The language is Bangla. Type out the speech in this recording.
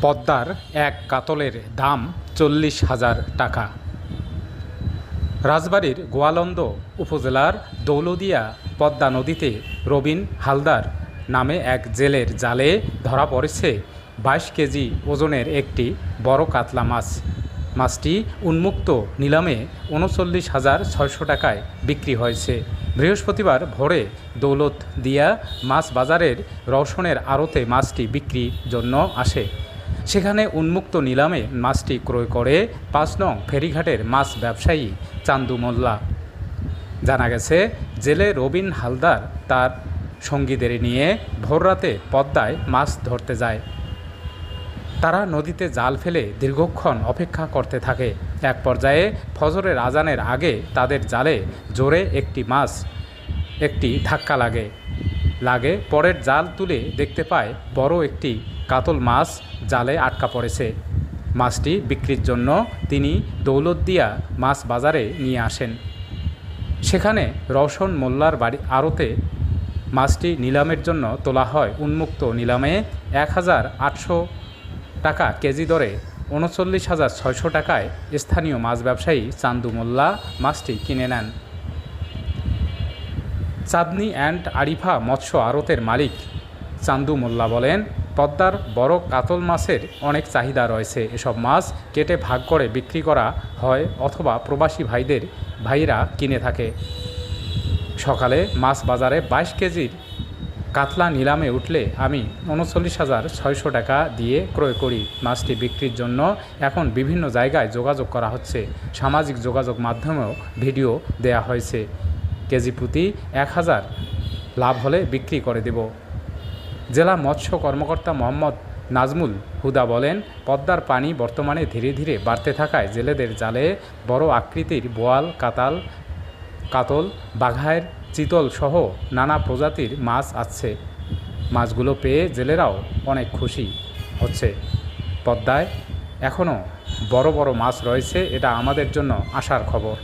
পদ্মার এক কাতলের দাম 40,000 টাকা। রাজবাড়ীর গোয়ালন্দ উপজেলার দৌলদিয়া পদ্মা নদীতে রবিন হালদার নামে এক জেলের জালে ধরা পড়েছে 22 কেজি ওজনের একটি বড় কাতলা মাছ। মাছটি উন্মুক্ত নিলামে 39,600 টাকায় বিক্রি হয়েছে। বৃহস্পতিবার ভোরে দৌলতদিয়া মাছ বাজারের রওশনের আড়তে মাছটি বিক্রির জন্য আসে। সেখানে উন্মুক্ত নিলামে মাছটি ক্রয় করে 5 নং ফেরিঘাটের মাছ ব্যবসায়ী চান্দু মোল্লা। জানা গেছে, জেলে রবিন হালদার তার সঙ্গীদের নিয়ে ভোররাতে পদ্মায় মাছ ধরতে যায়। তারা নদীতে জাল ফেলে দীর্ঘক্ষণ অপেক্ষা করতে থাকে। এক পর্যায়ে ফজরের আজানের আগে তাদের জালে জোরে একটি ধাক্কা লাগে। পরের জাল তুলে দেখতে পায় বড় একটি কাতল মাছ জালে আটকা পড়েছে। মাছটি বিক্রির জন্য তিনি দৌলতদিয়া মাছ বাজারে নিয়ে আসেন। সেখানে রওশন মোল্লার বাড়ি আড়তে মাছটি নিলামের জন্য তোলা হয়। উন্মুক্ত নিলামে 1,800 টাকা কেজি দরে 39,600 টাকায় স্থানীয় মাছ ব্যবসায়ী চান্দু মোল্লা মাছটি কিনে নেন। চাঁদনী অ্যান্ড আরিফা মৎস্য আড়তের মালিক চান্দু মোল্লা বলেন, পদ্মার বড় কাতল মাছের অনেক চাহিদা রয়েছে। এসব মাছ কেটে ভাগ করে বিক্রি করা হয় অথবা প্রবাসী ভাইরা কিনে থাকে। সকালে মাছ বাজারে 22 কেজির কাতলা নিলামে উঠলে আমি 39,600 টাকা দিয়ে ক্রয় করি। মাছটি বিক্রির জন্য এখন বিভিন্ন জায়গায় যোগাযোগ করা হচ্ছে। সামাজিক যোগাযোগ মাধ্যমেও ভিডিও দেয়া হয়েছে। কেজি প্রতি 1,000 লাভ হলে বিক্রি করে দেব। জেলা মৎস্য কর্মকর্তা মোহাম্মদ নাজমুল হুদা বলেন, পদ্মার পানি বর্তমানে ধীরে ধীরে বাড়তে থাকায় জেলেদের জালে বড় আকৃতির বোয়াল, কাতল, বাঘাইর, চিতল সহ নানা প্রজাতির মাছ আসছে। মাছগুলো পেয়ে জেলেরাও অনেক খুশি হচ্ছে। পদ্মায় এখনও বড় বড় মাছ রয়েছে, এটা আমাদের জন্য আশার খবর।